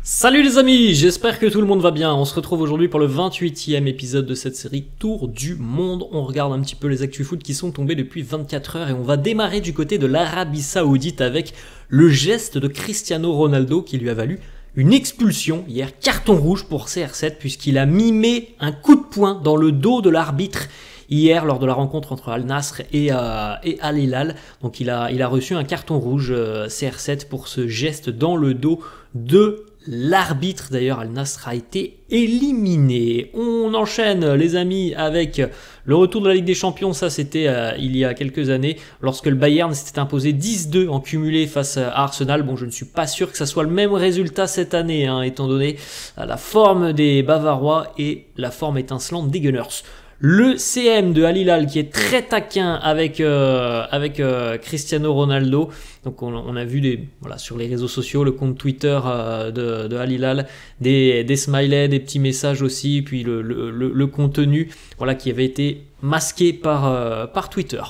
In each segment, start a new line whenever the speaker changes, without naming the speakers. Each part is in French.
Salut les amis, j'espère que tout le monde va bien. On se retrouve aujourd'hui pour le 28e épisode de cette série Tour du Monde. On regarde un petit peu les actus foot qui sont tombés depuis 24 heures et on va démarrer du côté de l'Arabie Saoudite avec le geste de Cristiano Ronaldo qui lui a valu une expulsion hier, carton rouge pour CR7 puisqu'il a mimé un coup de poing dans le dos de l'arbitre hier lors de la rencontre entre Al Nassr et Al Hilal. Donc il a reçu un carton rouge CR7 pour ce geste dans le dos de l'arbitre. D'ailleurs, Al Nassr a été éliminé. On enchaîne les amis avec le retour de la Ligue des Champions. Ça c'était il y a quelques années lorsque le Bayern s'était imposé 10-2 en cumulé face à Arsenal. Bon, je ne suis pas sûr que ça soit le même résultat cette année étant donné la forme des Bavarois et la forme étincelante des Gunners. Le CM de Al Hilal qui est très taquin avec Cristiano Ronaldo. Donc on a vu sur les réseaux sociaux, le compte Twitter de Al Hilal, des smileys, des petits messages aussi, puis le contenu qui avait été masqué par Twitter.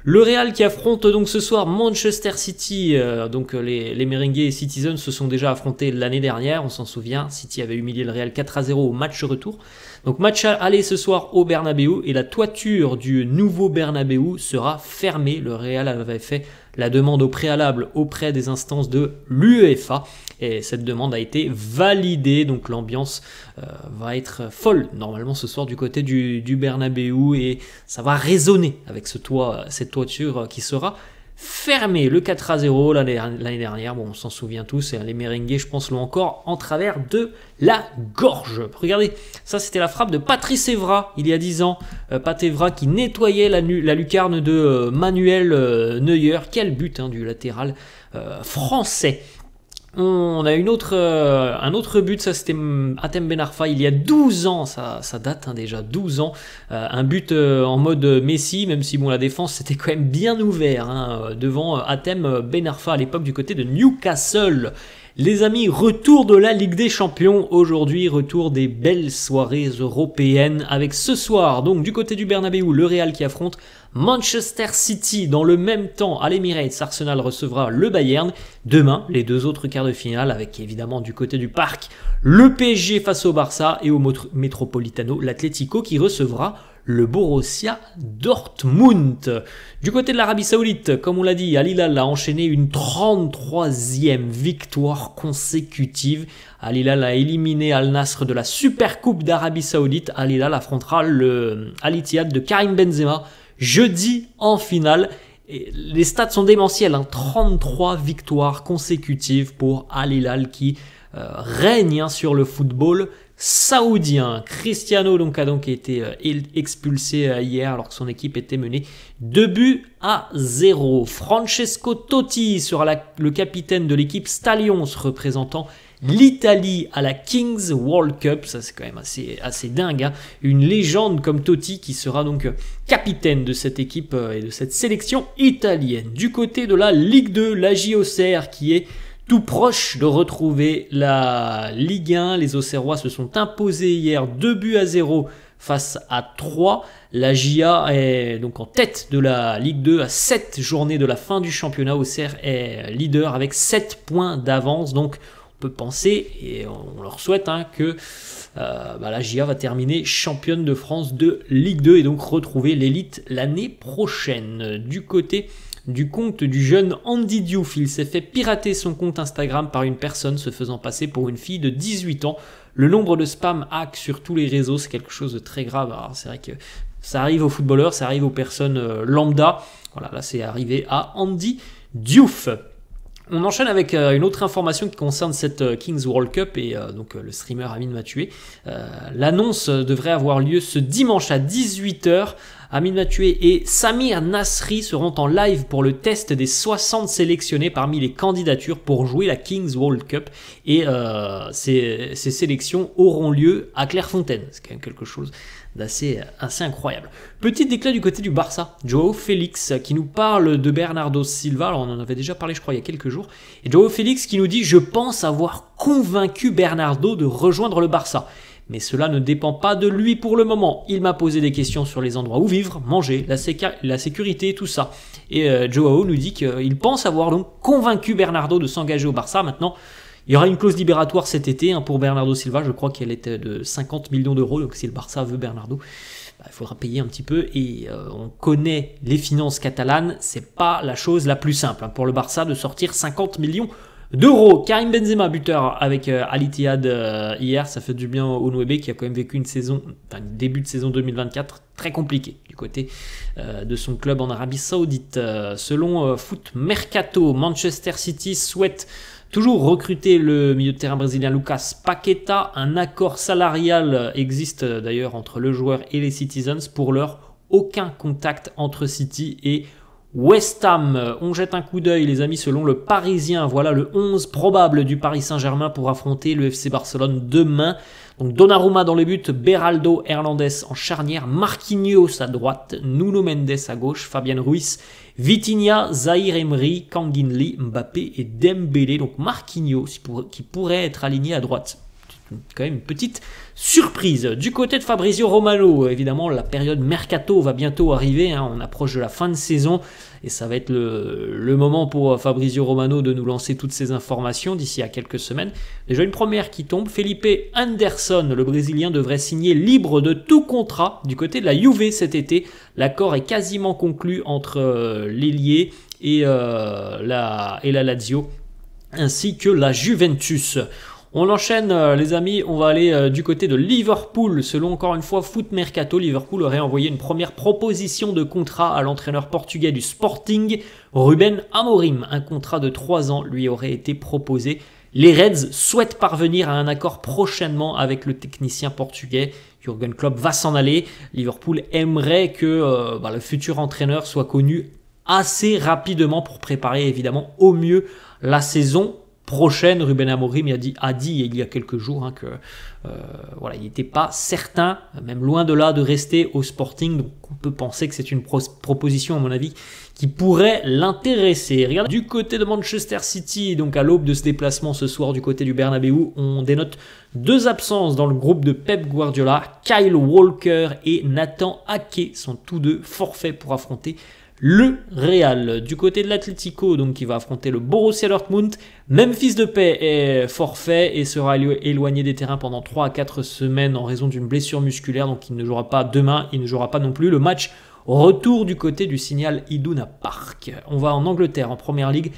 Le Real qui affronte donc ce soir Manchester City, les Merengues et Citizens se sont déjà affrontés l'année dernière, on s'en souvient, City avait humilié le Real 4-0 au match retour. Donc match aller ce soir au Bernabéu et la toiture du nouveau Bernabéu sera fermée. Le Real avait fait la demande au préalable auprès des instances de l'UEFA et cette demande a été validée. Donc l'ambiance va être folle normalement ce soir du côté du Bernabéu et ça va résonner avec cette toiture qui sera fermé le 4-0 l'année dernière, bon on s'en souvient tous, et les Merengues je pense l'ont encore en travers de la gorge. Regardez, ça c'était la frappe de Patrice Evra il y a 10 ans, Pat Evra qui nettoyait la lucarne de Manuel Neuer, quel but du latéral français. On a un autre but, ça c'était Hatem Ben Arfa il y a 12 ans, ça date déjà 12 ans, un but en mode Messi, même si la défense c'était quand même bien ouvert devant Hatem Ben Arfa à l'époque du côté de Newcastle. Les amis, retour de la Ligue des Champions aujourd'hui, retour des belles soirées européennes avec ce soir, donc du côté du Bernabéu, le Real qui affronte Manchester City. Dans le même temps, à l'Emirates, Arsenal recevra le Bayern. Demain, les deux autres quarts de finale avec évidemment du côté du parc, le PSG face au Barça et au Metropolitano, l'Atlético qui recevra le Borussia Dortmund. Du côté de l'Arabie Saoudite, comme on l'a dit, Al Hilal a enchaîné une 33e victoire consécutive. Al Hilal a éliminé Al Nassr de la Super Coupe d'Arabie Saoudite. Al Hilal affrontera le Al Ittihad de Karim Benzema jeudi en finale. Et les stats sont démentiels, 33 victoires consécutives pour Al Hilal qui règne sur le football saoudien. Cristiano a été expulsé hier alors que son équipe était menée 2-0. Francesco Totti sera le capitaine de l'équipe Stallions représentant l'Italie à la Kings World Cup. Ça c'est quand même assez dingue, Une légende comme Totti qui sera donc capitaine de cette équipe et de cette sélection italienne. Du côté de la Ligue 2, la JOCR qui est tout proche de retrouver la Ligue 1. Les Auxerrois se sont imposés hier 2-0 face à 3. La JA est donc en tête de la Ligue 2 à 7 journées de la fin du championnat. Auxerre est leader avec 7 points d'avance. Donc on peut penser, et on leur souhaite, que la JA va terminer championne de France de Ligue 2 et donc retrouver l'élite l'année prochaine. Du côté du compte du jeune Andy Diouf, il s'est fait pirater son compte Instagram par une personne se faisant passer pour une fille de 18 ans. Le nombre de spam hacks sur tous les réseaux, c'est quelque chose de très grave. Alors c'est vrai que ça arrive aux footballeurs, ça arrive aux personnes lambda. Voilà, là c'est arrivé à Andy Diouf. On enchaîne avec une autre information qui concerne cette Kings World Cup et le streamer Amin Mathué. L'annonce devrait avoir lieu ce dimanche à 18 h. Amin Mathué et Samir Nasri seront en live pour le test des 60 sélectionnés parmi les candidatures pour jouer la Kings World Cup. Et ces sélections auront lieu à Clairefontaine. C'est quand même quelque chose d'assez incroyable. Petit déclat du côté du Barça. Joao Félix qui nous parle de Bernardo Silva. Alors on en avait déjà parlé je crois il y a quelques jours. Et Joao Félix qui nous dit « Je pense avoir convaincu Bernardo de rejoindre le Barça ». Mais cela ne dépend pas de lui pour le moment. Il m'a posé des questions sur les endroits où vivre, manger, la sécurité, tout ça. Et Joao nous dit qu'il pense avoir donc convaincu Bernardo de s'engager au Barça. Maintenant, Il y aura une clause libératoire cet été pour Bernardo Silva, je crois qu'elle était de 50 millions d'euros, donc si le Barça veut Bernardo, il faudra payer un petit peu, et on connaît les finances catalanes, c'est pas la chose la plus simple pour le Barça de sortir 50 millions d'euros. Karim Benzema, buteur avec Al Ittihad hier, ça fait du bien au Nouébé qui a quand même vécu une début de saison 2024 très compliqué du côté de son club en Arabie Saoudite. Selon Foot Mercato, Manchester City souhaite toujours recruter le milieu de terrain brésilien Lucas Paqueta. Un accord salarial existe d'ailleurs entre le joueur et les Citizens. Pour l'heure, aucun contact entre City et West Ham. On jette un coup d'œil les amis selon le Parisien. Voilà le 11 probable du Paris Saint-Germain pour affronter le FC Barcelone demain. Donc Donnarumma dans les buts, Beraldo, Hernandez en charnière, Marquinhos à droite, Nuno Mendes à gauche, Fabian Ruiz, Vitinha, Zahir Emery, Kangin Lee, Mbappé et Dembélé. Donc Marquinhos qui pourrait être aligné à droite. Quand même une petite surprise. Du côté de Fabrizio Romano, évidemment la période mercato va bientôt arriver, on approche de la fin de saison et ça va être le moment pour Fabrizio Romano de nous lancer toutes ces informations d'ici à quelques semaines. Déjà une première qui tombe, Felipe Anderson, le Brésilien, devrait signer libre de tout contrat du côté de la Juve cet été. L'accord est quasiment conclu entre l'ailier et la Lazio ainsi que la Juventus. On enchaîne les amis, on va aller du côté de Liverpool. Selon encore une fois Foot Mercato, Liverpool aurait envoyé une première proposition de contrat à l'entraîneur portugais du Sporting, Ruben Amorim. Un contrat de 3 ans lui aurait été proposé. Les Reds souhaitent parvenir à un accord prochainement avec le technicien portugais. Jürgen Klopp va s'en aller. Liverpool aimerait que le futur entraîneur soit connu assez rapidement pour préparer évidemment au mieux la saison prochaine. Ruben Amorim a dit il y a quelques jours que il n'était pas certain, même loin de là, de rester au Sporting. Donc on peut penser que c'est une proposition, à mon avis, qui pourrait l'intéresser. Regardez, du côté de Manchester City, donc à l'aube de ce déplacement ce soir du côté du Bernabeu, on dénote 2 absences dans le groupe de Pep Guardiola. Kyle Walker et Nathan Ake sont tous deux forfaits pour affronter le Real. Du côté de l'Atlético, donc qui va affronter le Borussia Dortmund, Memphis Depay est forfait et sera éloigné des terrains pendant 3 à 4 semaines en raison d'une blessure musculaire, donc il ne jouera pas demain, il ne jouera pas non plus le match retour du côté du Signal Iduna Park. On va en Angleterre, en Première Ligue,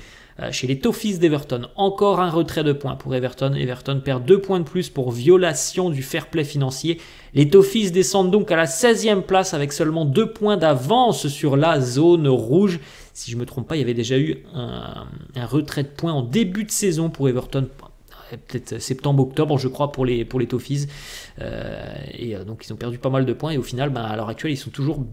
chez les Toffees d'Everton. Encore un retrait de points pour Everton. Everton perd 2 points de plus pour violation du fair play financier. Les Toffees descendent donc à la 16e place avec seulement 2 points d'avance sur la zone rouge. Si je ne me trompe pas, il y avait déjà eu un retrait de points en début de saison pour Everton. Peut-être septembre-octobre, je crois, pour les Toffees. Donc ils ont perdu pas mal de points et au final, à l'heure actuelle, ils sont toujours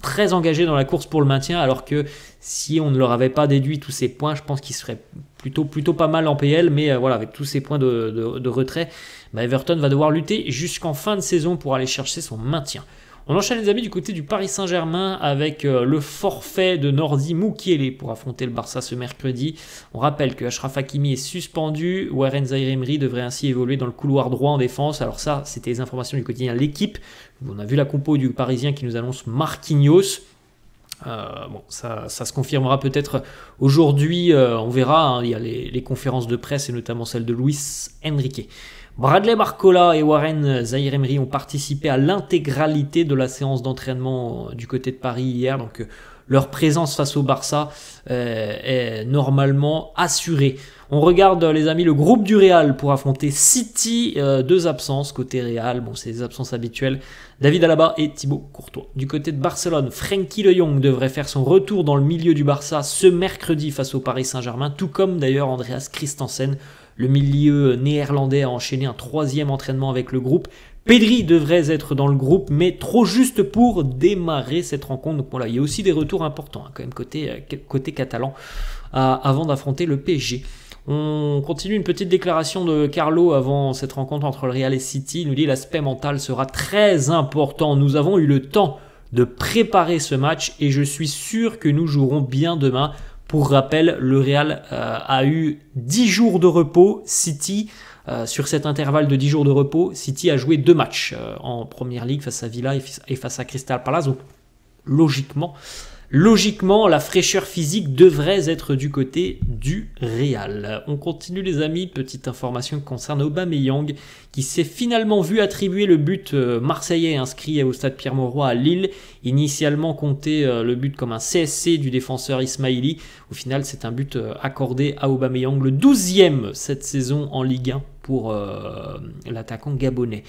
très engagés dans la course pour le maintien, alors que si on ne leur avait pas déduit tous ces points, je pense qu'ils seraient plutôt pas mal en PL, mais avec tous ces points de retrait, Everton va devoir lutter jusqu'en fin de saison pour aller chercher son maintien. On enchaîne les amis du côté du Paris Saint-Germain avec le forfait de Nordi Mukiele pour affronter le Barça ce mercredi. On rappelle que Achraf Hakimi est suspendu, Warren Zaïre-Emery devrait ainsi évoluer dans le couloir droit en défense. Alors ça, c'était les informations du quotidien L'Équipe. On a vu la compo du Parisien qui nous annonce Marquinhos. Ça se confirmera peut-être aujourd'hui, on verra, il y a les conférences de presse et notamment celle de Luis Enrique. Bradley Barcola et Warren Zaïre-Emery ont participé à l'intégralité de la séance d'entraînement du côté de Paris hier, donc leur présence face au Barça est normalement assurée. On regarde les amis le groupe du Real pour affronter City, 2 absences côté Real, c'est des absences habituelles, David Alaba et Thibaut Courtois. Du côté de Barcelone, Frenkie de Jong devrait faire son retour dans le milieu du Barça ce mercredi face au Paris Saint-Germain, tout comme d'ailleurs Andreas Christensen. Le milieu néerlandais a enchaîné un 3e entraînement avec le groupe. Pedri devrait être dans le groupe, mais trop juste pour démarrer cette rencontre. Donc il y a aussi des retours importants quand même côté catalan avant d'affronter le PSG. On continue une petite déclaration de Carlo avant cette rencontre entre le Real et City. Il nous dit l'aspect mental sera très important. Nous avons eu le temps de préparer ce match et je suis sûr que nous jouerons bien demain. Pour rappel, le Real a eu 10 jours de repos. City, sur cet intervalle de 10 jours de repos, City a joué 2 matchs en Première Ligue face à Villa et face à Crystal Palace. Donc, logiquement, logiquement, la fraîcheur physique devrait être du côté du Real. On continue les amis, petite information concernant Aubameyang qui s'est finalement vu attribuer le but marseillais inscrit au stade Pierre-Mauroy à Lille. Initialement compté le but comme un CSC du défenseur Ismaili. Au final, c'est un but accordé à Aubameyang, le 12e cette saison en Ligue 1 pour l'attaquant gabonais.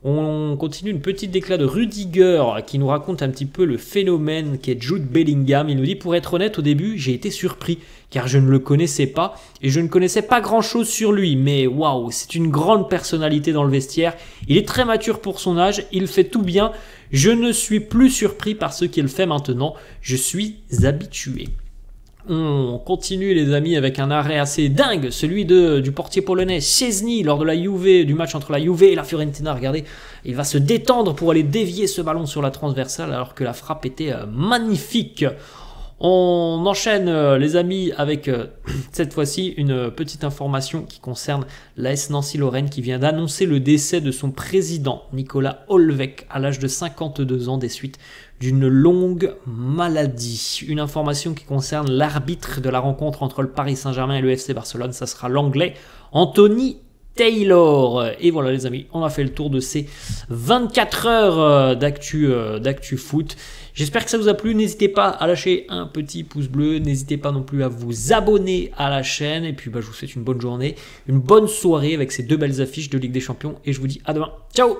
On continue une petite déclat de Rudiger qui nous raconte un petit peu le phénomène qu'est Jude Bellingham. Il nous dit: pour être honnête, au début j'ai été surpris car je ne le connaissais pas et je ne connaissais pas grand chose sur lui, mais waouh, c'est une grande personnalité dans le vestiaire, il est très mature pour son âge, il fait tout bien, je ne suis plus surpris par ce qu'il fait maintenant, je suis habitué. On continue les amis avec un arrêt assez dingue, celui du portier polonais Szczęsny lors de la Juve, du match entre la Juve et la Fiorentina. Regardez, il va se détendre pour aller dévier ce ballon sur la transversale alors que la frappe était magnifique. On enchaîne les amis avec cette fois-ci une petite information qui concerne l'AS Nancy-Lorraine qui vient d'annoncer le décès de son président Nicolas Olvec à l'âge de 52 ans des suites d'une longue maladie. Une information qui concerne l'arbitre de la rencontre entre le Paris Saint-Germain et le FC Barcelone, ça sera l'anglais Anthony Taylor. Et voilà les amis, on a fait le tour de ces 24 heures d'actu foot. J'espère que ça vous a plu, n'hésitez pas à lâcher un petit pouce bleu, n'hésitez pas non plus à vous abonner à la chaîne, et puis je vous souhaite une bonne journée, une bonne soirée avec ces deux belles affiches de Ligue des Champions, et je vous dis à demain, ciao.